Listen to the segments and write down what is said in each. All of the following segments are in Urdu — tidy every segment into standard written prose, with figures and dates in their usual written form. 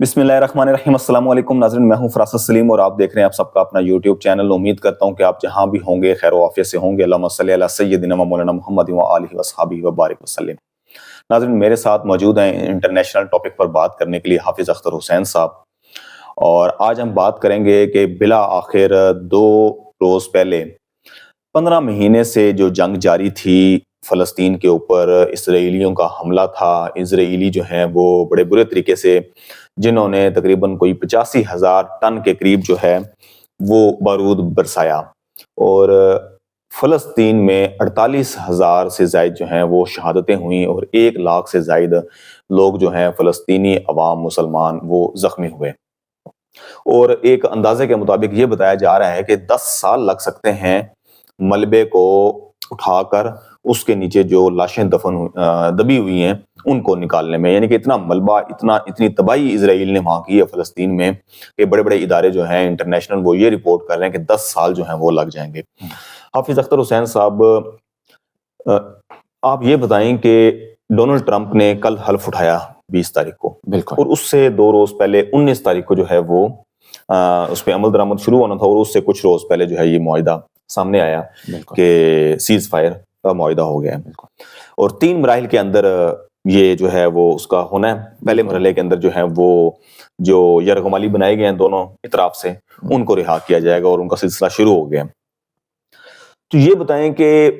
بسم اللہ الرحمن الرحیم۔ السلام علیکم ناظرین، میں ہوں فراست سلیم اور آپ دیکھ رہے ہیں آپ سب کا اپنا یوٹیوب چینل۔ امید کرتا ہوں کہ آپ جہاں بھی ہوں گے خیر و عافیت سے ہوں گے۔ اللہم صلی علی سیدنا و مولانا محمد و آلہ و صحبہ وبارک وسلم۔ ناظرین، میرے ساتھ موجود ہیں انٹرنیشنل ٹاپک پر بات کرنے کے لیے حافظ اختر حسین صاحب، اور آج ہم بات کریں گے کہ بلا آخر 2 روز پہلے 15 مہینے سے جو جنگ جاری تھی فلسطین کے اوپر، اسرائیلیوں کا حملہ تھا، اسرائیلی جو ہیں وہ بڑے برے طریقے سے جنہوں نے تقریباً کوئی 85,000 ٹن کے قریب جو ہے وہ بارود برسایا، اور فلسطین میں 48,000 سے زائد جو ہیں وہ شہادتیں ہوئیں، اور 1 لاکھ سے زائد لوگ جو ہیں فلسطینی عوام مسلمان وہ زخمی ہوئے۔ اور ایک اندازے کے مطابق یہ بتایا جا رہا ہے کہ 10 سال لگ سکتے ہیں ملبے کو اٹھا کر اس کے نیچے جو لاشیں دبی ہوئی ہیں ان کو نکالنے میں، یعنی کہ اتنا ملبہ، اتنی تباہی اسرائیل نے وہاں کی ہے فلسطین میں کہ بڑے بڑے ادارے جو ہیں انٹرنیشنل وہ یہ رپورٹ کر رہے ہیں کہ 10 سال جو ہیں وہ لگ جائیں گے۔ حافظ اختر حسین صاحب، آپ یہ بتائیں کہ ڈونلڈ ٹرمپ نے کل حلف اٹھایا 20 تاریخ کو، بالکل، اور اس سے 2 روز پہلے 19 تاریخ کو جو ہے وہ اس پہ عمل درآمد شروع ہونا تھا، اور اس سے کچھ روز پہلے جو ہے یہ معاہدہ سامنے آیا کہ سیز فائر کا معاہدہ ہو گیا ہے، اور 3 مراحل کے اندر یہ جو ہے وہ اس کا ہونا ہے۔ پہلے مرحلے کے اندر جو ہے وہ جو یرغمالی بنائے گئے ہیں دونوں اطراف سے ان کو رہا کیا جائے گا، اور ان کا سلسلہ شروع ہو گیا۔ تو یہ بتائیں کہ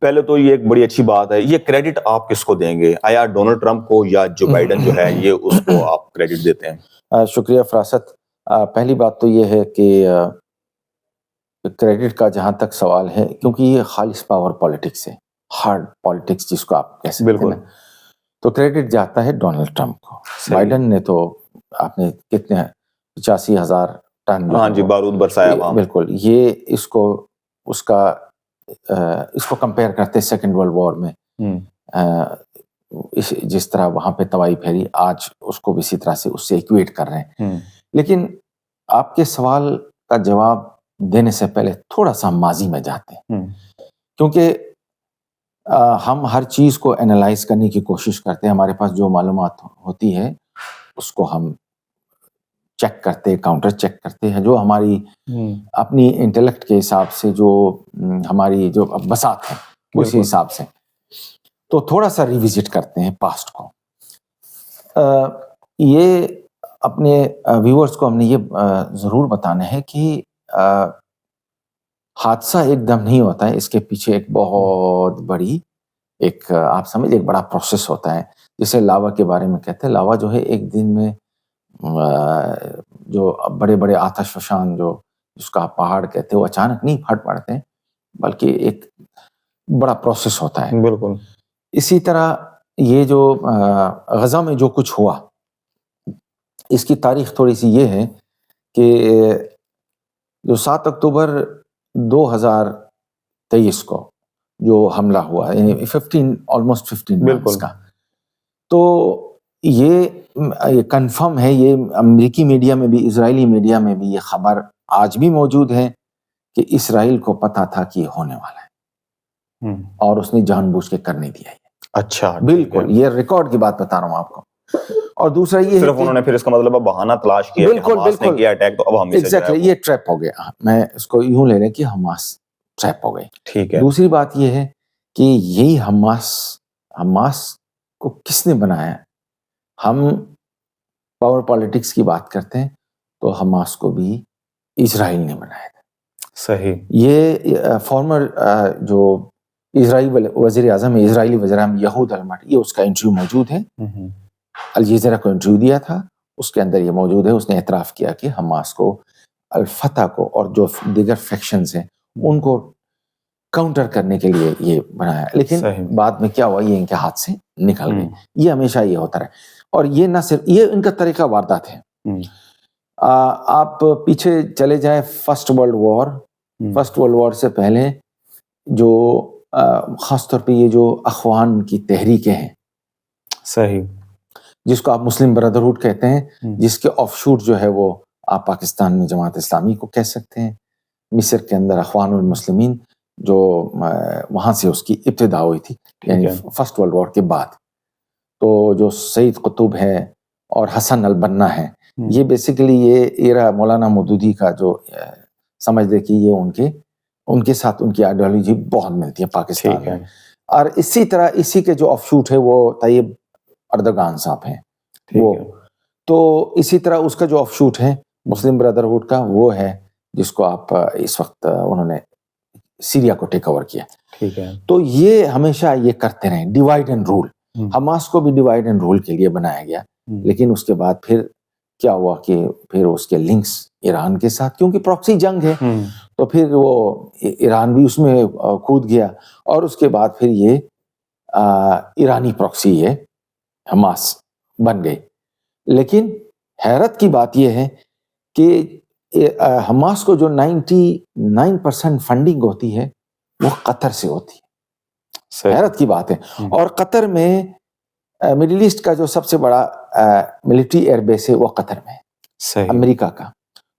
پہلے تو یہ ایک بڑی اچھی بات ہے، یہ کریڈٹ آپ کس کو دیں گے؟ آیا ڈونلڈ ٹرمپ کو یا جو بائیڈن جو ہے یہ اس کو آپ کریڈٹ دیتے ہیں؟ شکریہ فراست۔ پہلی بات تو یہ ہے کہ کریڈٹ کا جہاں تک سوال ہے، کیونکہ یہ خالص پاور پالیٹکس ہے، ہارڈ پالیٹکس جس کو آپ کہہ سکتے ہیں، تو کریڈٹ جاتا ہے ڈونلڈ ٹرمپ کو۔ بائیڈن نے تو آپ نے کتنے 85,000 ٹن بارود برسایا وہاں، بالکل، یہ اس کو کمپیئر کرتے سیکنڈ ورلڈ وار میں، جس طرح وہاں پہ تباہی پھیلی، آج اس کو اسی طرح سے اس سے ایکویٹ کر رہے ہیں۔ لیکن آپ کے سوال کا جواب دینے سے پہلے تھوڑا سا ماضی میں جاتے ہیں، کیونکہ ہم ہر چیز کو انالائز کرنے کی کوشش کرتے ہیں، ہمارے پاس جو معلومات ہوتی ہے اس کو ہم چیک کرتے، کاؤنٹر چیک کرتے ہیں، جو ہماری اپنی انٹلیکٹ کے حساب سے جو ہماری جو بساط ہے اسی حساب سے، تو تھوڑا سا ریوزٹ کرتے ہیں پاسٹ کو۔ یہ اپنے ویورز کو ہم نے یہ ضرور بتانا ہے کہ حادثہ ایک دم نہیں ہوتا ہے، اس کے پیچھے ایک بہت بڑی آپ سمجھ ایک بڑا پروسیس ہوتا ہے، جسے لاوا کے بارے میں کہتے ہیں۔ لاوا جو ہے ایک دن میں جو بڑے بڑے آتش فشان جو جس کا پہاڑ کہتے ہیں وہ اچانک نہیں پھٹ پڑتے ہیں، بلکہ ایک بڑا پروسیس ہوتا ہے۔ بالکل اسی طرح یہ جو غزہ میں جو کچھ ہوا، اس کی تاریخ تھوڑی سی یہ ہے کہ جو 7 اکتوبر 2023 کو جو حملہ ہوا، یعنی 15 منتھس کا، تو یہ کنفرم ہے، یہ امریکی میڈیا میں بھی اسرائیلی میڈیا میں بھی یہ خبر آج بھی موجود ہے کہ اسرائیل کو پتا تھا کہ یہ ہونے والا ہے، اور اس نے جان بوجھ کے کرنے دیا ہے۔ اچھا، بالکل، یہ ریکارڈ کی بات بتا رہا ہوں آپ کو۔ اور دوسرا یہ صرف انہوں نے پھر اس کا مطلب بہانہ تلاش کیا کہ حماس نے کیا اٹیک، تو اب ہم اسے ایگزیکٹلی یہ ٹریپ ہو گیا، میں اس کو یوں لے رہے کہ حماس ٹریپ ہو گئی۔ ٹھیک ہے۔ دوسری بات یہ ہے کہ یہی حماس کو کس نے بنایا؟ ہم پاور پالیٹکس کی بات کرتے ہیں تو حماس کو بھی اسرائیل نے بنایا تھا۔ صحیح۔ یہ فارمر جو اسرائیلی وزیر اعظم ہے، اسرائیلی وزیر اعظم یہود المٹ، یہ اس کا انٹرویو موجود ہے، الجزیرہ کو انٹرویو دیا تھا، اس کے اندر یہ موجود ہے۔ اس نے اعتراف کیا کہ حماس کو، الفتح کو اور جو دیگر فیکشنز ہیں ان کو کاؤنٹر کرنے کے لیے یہ بنایا، لیکن بعد میں کیا ہوا، یہ ان کے ہاتھ سے نکل گئے۔ یہ ہمیشہ یہ ہوتا رہا، اور یہ نہ صرف یہ ان کا طریقہ واردات ہے۔ آپ پیچھے چلے جائیں فرسٹ ورلڈ وار سے پہلے، جو خاص طور پہ یہ جو اخوان کی تحریکیں ہیں، صحیح، جس کو آپ مسلم برادرہوڈ کہتے ہیں، جس کے آف شوٹ جو ہے وہ آپ پاکستان میں جماعت اسلامی کو کہہ سکتے ہیں، مصر کے اندر اخوان المسلمین، جو وہاں سے اس کی ابتدا ہوئی تھی، یعنی فرسٹ ورلڈ وار کے بعد۔ تو جو سید قطب ہے اور حسن البنا ہے، یہ بیسیکلی یہ ایرا مولانا مودودی کا جو سمجھ لے کہ یہ ان کے ساتھ ان کی آئیڈیالوجی بہت ملتی ہے پاکستان میں. اور اسی طرح اسی کے جو آف شوٹ ہے وہ طیب اردگان صاحب ہیں وہ. تو اسی طرح اس کا جو آف شوٹ ہے مسلم بردرہوڈ کا وہ ہے جس کو آپ اس وقت انہوں نے سیریا کو ٹیک اوور کیا. ٹھیک ہے. تو یہ ہمیشہ یہ کرتے رہے ڈیوائڈ اینڈ رول. حماس کو بھی ڈیوائڈ اینڈ رول کے لیے بنایا گیا, لیکن اس کے بعد پھر کیا ہوا کہ پھر اس کے لنکس ایران کے ساتھ, کیونکہ پراکسی جنگ ہے تو پھر وہ ایران بھی اس میں کود گیا, اور اس کے بعد پھر یہ ایرانی پراکسی یہ حماس بن گئی. لیکن حیرت کی بات یہ ہے کہ حماس کو جو 99% فنڈنگ ہوتی ہے وہ قطر سے ہوتی ہے. حیرت کی بات ہے. اور قطر میں مڈل ایسٹ کا جو سب سے بڑا ملٹری ایئر بیس ہے وہ قطر میں ہے, امریکہ کا.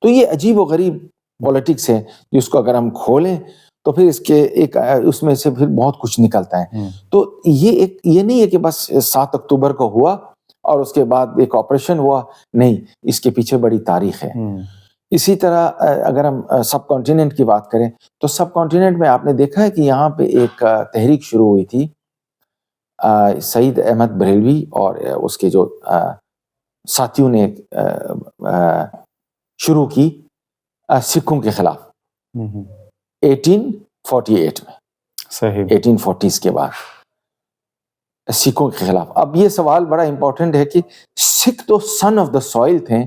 تو یہ عجیب و غریب پولیٹکس ہے جس کو اگر ہم کھولیں تو پھر اس میں سے پھر بہت کچھ نکلتا ہے. تو یہ نہیں ہے کہ بس 7 اکتوبر کو ہوا اور اس کے بعد ایک آپریشن ہوا, نہیں, اس کے پیچھے بڑی تاریخ ہے. اسی طرح اگر ہم سب کانٹیننٹ کی بات کریں تو سب کانٹیننٹ میں آپ نے دیکھا ہے کہ یہاں پہ ایک تحریک شروع ہوئی تھی سعید احمد بریلوی اور اس کے جو ساتھیوں نے شروع کی سکھوں کے خلاف 1848 میں. صحیح. 1840s کے بعد سکھوں کے خلاف. اب یہ سوال بڑا امپورٹنٹ ہے کہ سکھ تو سن آف دا سوئل تھے,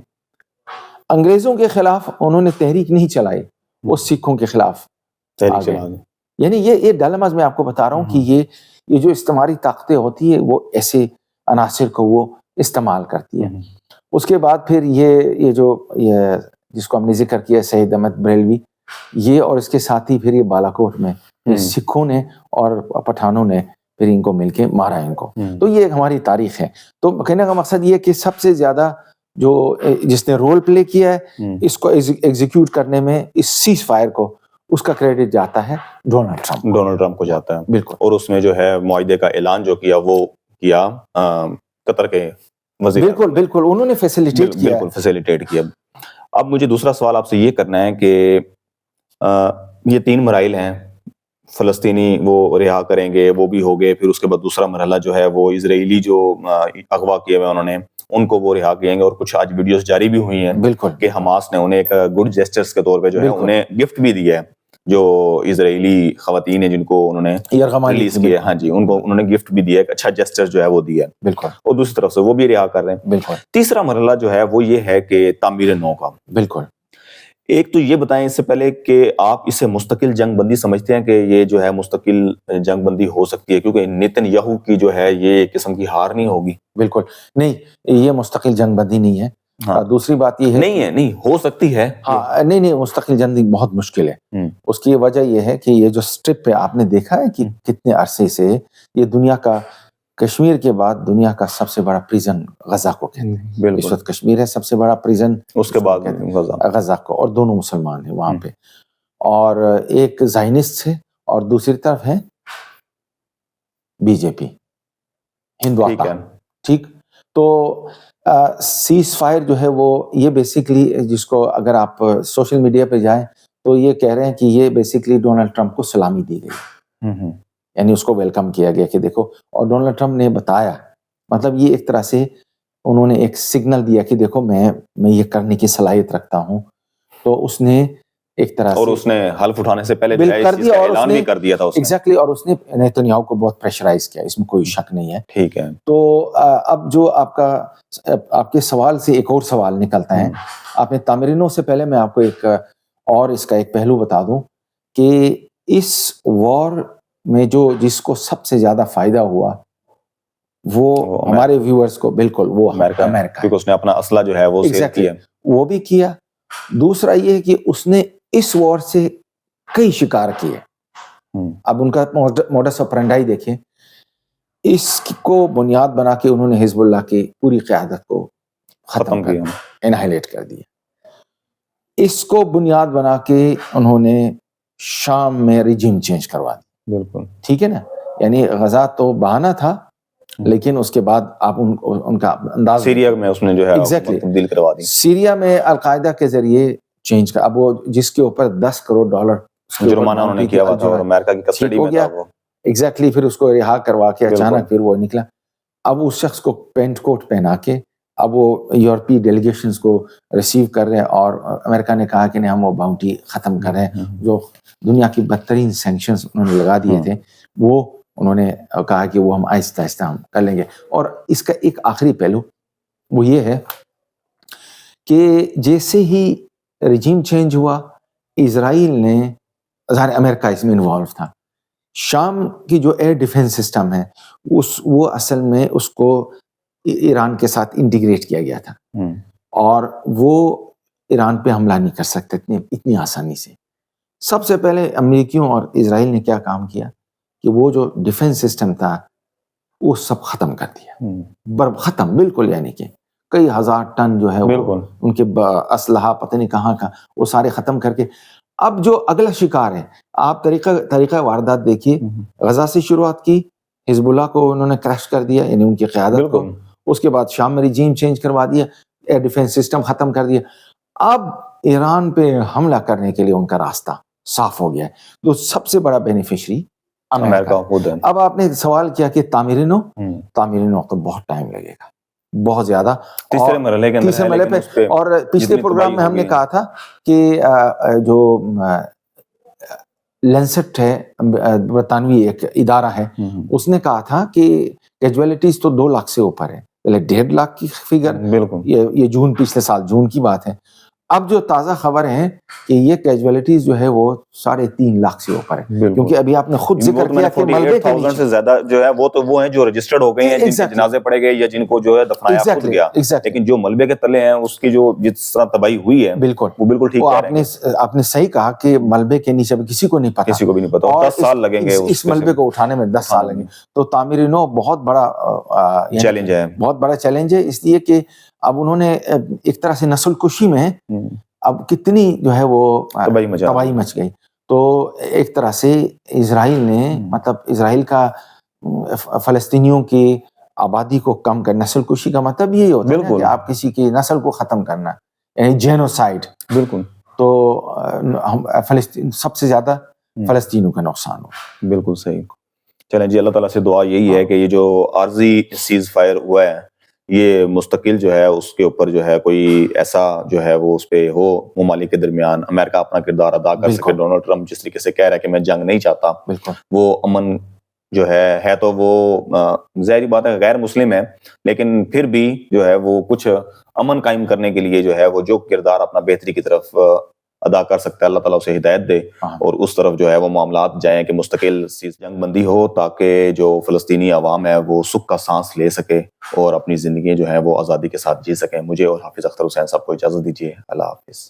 انگریزوں کے خلاف انہوں نے تحریک نہیں چلائی, وہ سکھوں کے خلاف یعنی یہ ڈائلماز میں آپ کو بتا رہا ہوں کہ یہ جو استعماری طاقتیں ہوتی ہے وہ ایسے عناصر کو وہ استعمال کرتی ہے. اس کے بعد پھر یہ جس کو ہم نے ذکر کیا سعید احمد بریلوی, یہ اور اس کے ساتھی پھر یہ بالاکوٹ میں سکھوں نے اور پٹھانوں نے پھر ان کو مل کے مارا ان کو. تو یہ ہماری تاریخ ہے. تو کہنے کا مقصد یہ کہ سب سے زیادہ جس نے رول پلے کیا ہے اس کو ایگزیکیوٹ کرنے میں اس سیز فائر کو, اس کا کریڈٹ جاتا ہے ڈونلڈ ٹرمپ کو جاتا ہے. بالکل. اور اس میں جو ہے معاہدے کا اعلان جو کیا وہ کیا قطر کے وزیر. بالکل انہوں نے فیسیلیٹیٹ کیا. اب مجھے دوسرا سوال آپ سے یہ کرنا ہے کہ یہ 3 مراحل ہیں, فلسطینی وہ رہا کریں گے, وہ بھی ہو گئے, پھر اس کے بعد دوسرا مرحلہ جو ہے وہ اسرائیلی جو اغوا کیے ہوئے انہوں نے ان کو وہ رہا کریں گے, اور کچھ آج ویڈیوز جاری بھی ہوئی ہیں بالکل کہ حماس نے انہیں ایک گڈ جیسچرز کے طور پہ جو ہے انہیں گفٹ بھی دیا ہے, جو اسرائیلی خواتین ہیں جن کو انہوں نے ریلیز کیا, ہاں جی, ان کو انہوں نے گفٹ بھی دیا, ایک اچھا جیسچر جو ہے وہ دیا بالکل, اور دوسری طرف سے وہ بھی رہا کر رہے ہیں بالکل. تیسرا مرحلہ جو ہے وہ یہ ہے کہ تعمیر نو کا. بالکل. ایک تو یہ بتائیں اس سے پہلے کہ آپ اسے مستقل جنگ بندی سمجھتے ہیں کہ یہ جو ہے مستقل جنگ بندی ہو سکتی ہے, کیونکہ نیتن یاہو کی جو ہے یہ ایک قسم کی ہار نہیں ہوگی. بالکل نہیں, یہ مستقل جنگ بندی نہیں ہے. دوسری بات یہ ہے نہیں ہو سکتی ہے. نہیں مستقل جنگ بہت مشکل ہے. اس کی وجہ یہ ہے کہ یہ جو سٹرپ پہ آپ نے دیکھا ہے کہ کتنے عرصے سے یہ دنیا کا, کشمیر کے بعد دنیا کا سب سے بڑا پریزن غزہ کو کہتے ہیں. اس وقت کشمیر ہے سب سے بڑا پریزن, اس کے بعد غزہ کو, اور دونوں مسلمان ہیں وہاں پہ, اور ایک زائنسٹ ہے اور دوسری طرف ہے بی جے پی ہندوستہ. ٹھیک. تو سیز فائر جو ہے وہ یہ بیسیکلی جس کو اگر آپ سوشل میڈیا پہ جائیں تو یہ کہہ رہے ہیں کہ یہ بیسیکلی ڈونلڈ ٹرمپ کو سلامی دی گئی, یعنی اس کو ویلکم کیا گیا کہ دیکھو, اور ڈونلڈ ٹرمپ نے بتایا, مطلب یہ ایک طرح سے انہوں نے ایک سگنل دیا کہ دیکھو میں یہ کرنے کی صلاحیت رکھتا ہوں. تو اس نے ایک طرح اور اس نے حلف اٹھانے سے پہلے اعلان بھی کر دیا تھا ایگزیکٹلی, اور اس نے نیتن یاہو کو بہت پریشرائز کیا, اس میں کوئی شک نہیں ہے. ٹھیک ہے. تو اب جو آپ کے سوال سے ایک اور سوال نکلتا ہے. آپ نے تعمیرینوں سے پہلے میں آپ کو ایک اور اس کا ایک پہلو بتا دوں کہ اس وار میں جس کو سب سے زیادہ فائدہ ہوا وہ ہمارے ویورز کو, بالکل وہ امریکہ, کیونکہ اس نے اپنا اسلحہ جو ہے وہ سیل کیا, وہ بھی کیا. دوسرا یہ ہے کہ اس نے اس وار سے کئی شکار کیے. اب ان کا موڈس آپرینڈائی دیکھیں, اس کو بنیاد بنا کے انہوں نے حزب اللہ کی پوری قیادت کو ختم کیا, انہائلیٹ کر دیا. اس کو بنیاد بنا کے انہوں نے شام میں ریجیم چینج کروا دیا. بالکل ٹھیک ہے نا, یعنی غزہ تو بہانہ تھا, لیکن اس کے بعد آپ ان کا انداز سیریا میں اس نے جو ہے Exactly. تبدیل کروا دی. سیریا میں القاعدہ کے ذریعے چینج کر, اب وہ جس کے اوپر $10 کروڑ جرمانہ انہوں نے کیا ہوا تھا اور امریکہ کی کسٹڈی میں تھا وہ. ایگزیکٹلی, پھر اس کو رہا کروا کے اچانک پھر وہ نکلا. اب اس شخص کو پینٹ کوٹ پہنا کے اب وہ یورپی ڈیلیگیشنز کو ریسیو کر رہے ہیں, اور امریکہ نے کہا کہ نہیں ہم وہ باؤنٹی ختم کر رہے ہیں. جو دنیا کی بدترین سینکشنز انہوں نے لگا دیے تھے وہ انہوں نے کہا کہ وہ ہم آہستہ آہستہ ہم کر لیں گے. اور اس کا ایک آخری پہلو وہ یہ ہے کہ جیسے ہی رجیم چینج ہوا, اسرائیل نے, ظاہر امریکہ اس میں انوالو تھا, شام کی جو ایئر ڈیفنس سسٹم ہے وہ اصل میں اس کو ایران کے ساتھ انٹیگریٹ کیا گیا تھا, اور وہ ایران پہ حملہ نہیں کر سکتے اتنی آسانی سے. سب سے پہلے امریکیوں اور اسرائیل نے کیا کام کیا کہ وہ جو ڈیفنس سسٹم تھا وہ سب ختم کر دیا, ختم بالکل, یعنی کہ کئی ہزار ٹن جو ہے ان کے اسلحہ پتہ نہیں کہاں کا وہ سارے ختم کر کے. اب جو اگلا شکار ہے, آپ طریقہ واردات دیکھیے. غزہ سے شروعات کی, حزب اللہ کو انہوں نے کریش کر دیا, یعنی ان کی قیادت کو. اس کے بعد شام میں رجیم چینج کروا دیا, ایئر ڈیفنس سسٹم ختم کر دیا. اب ایران پہ حملہ کرنے کے لیے ان کا راستہ صاف ہو گیا ہے. تو سب سے بڑا بینیفیشری امریکہ. اب آپ نے سوال کیا کہ تعمیر نو تو بہت ٹائم لگے گا, بہت زیادہ. تیسرے مرحلے پہ, اور پچھلے پروگرام میں ہم نے کہا تھا کہ جو لینسٹ ہے, برطانوی ایک ادارہ ہے, اس نے کہا تھا کہ کیجویلٹیز تو 2 لاکھ سے اوپر ہے, پہلے 1.5 لاکھ کی فگر, یہ جون, پچھلے سال جون کی بات ہے. اب جو تازہ خبر ہے کہ یہ کیجویلٹیز جو ہے وہ 3.5 لاکھ سے اوپر ہے, کیونکہ ابھی آپ نے خود ذکر کیا کہ ملبے کے نیچے سے زیادہ جو ہے وہ ہیں جو رجسٹرڈ ہو گئے ہیں, جن کے جنازے پڑے گئے یا جن کو جو ہے دفنایا خود گیا. لیکن جو ملبے کے تلے ہیں اس کی جو جس طرح تباہی ہوئی ہے بالکل وہ بالکل ٹھیک کہہ رہے ہیں. آپ نے صحیح کہا کہ ملبے کے نیچے کسی کو نہیں پتا, اور 10 سال لگیں گے اس ملبے کو اٹھانے میں, 10 سال لگیں گے. تو تعمیر نو بہت بڑا چیلنج ہے, بہت بڑا چیلنج ہے, اس لیے کہ اب انہوں نے ایک طرح سے نسل کشی میں اب کتنی جو ہے وہ تباہی مچ گئی. تو ایک طرح سے اسرائیل نے, مطلب اسرائیل کا فلسطینیوں کی آبادی کو کم کرنا, نسل کشی کا مطلب یہی ہوتا ہے کہ آپ کسی کی نسل کو ختم کرنا, یعنی جینوسائیڈ. بالکل. تو فلسطین سب سے زیادہ فلسطینیوں کا نقصان ہو. بالکل صحیح. چلیں جی, اللہ تعالیٰ سے دعا یہی ہے کہ یہ جو عارضی سیز فائر ہوا ہے یہ مستقل جو ہے اس کے اوپر جو ہے کوئی ایسا جو ہے وہ اس پہ ہو ممالک کے درمیان, امریکہ اپنا کردار ادا کر سکے. ڈونلڈ ٹرمپ جس طریقے سے کہہ رہا ہے کہ میں جنگ نہیں چاہتا, وہ امن جو ہے تو وہ ظاہری بات ہے غیر مسلم ہے, لیکن پھر بھی جو ہے وہ کچھ امن قائم کرنے کے لیے جو ہے وہ جو کردار اپنا بہتری کی طرف ادا کر سکتا ہے, اللہ تعالیٰ اسے ہدایت دے اور اس طرف جو ہے وہ معاملات جائیں کہ مستقل جنگ بندی ہو, تاکہ جو فلسطینی عوام ہے وہ سکھ کا سانس لے سکے اور اپنی زندگی جو ہے وہ آزادی کے ساتھ جی سکیں. مجھے اور حافظ اختر حسین صاحب کو اجازت دیجیے. اللہ حافظ.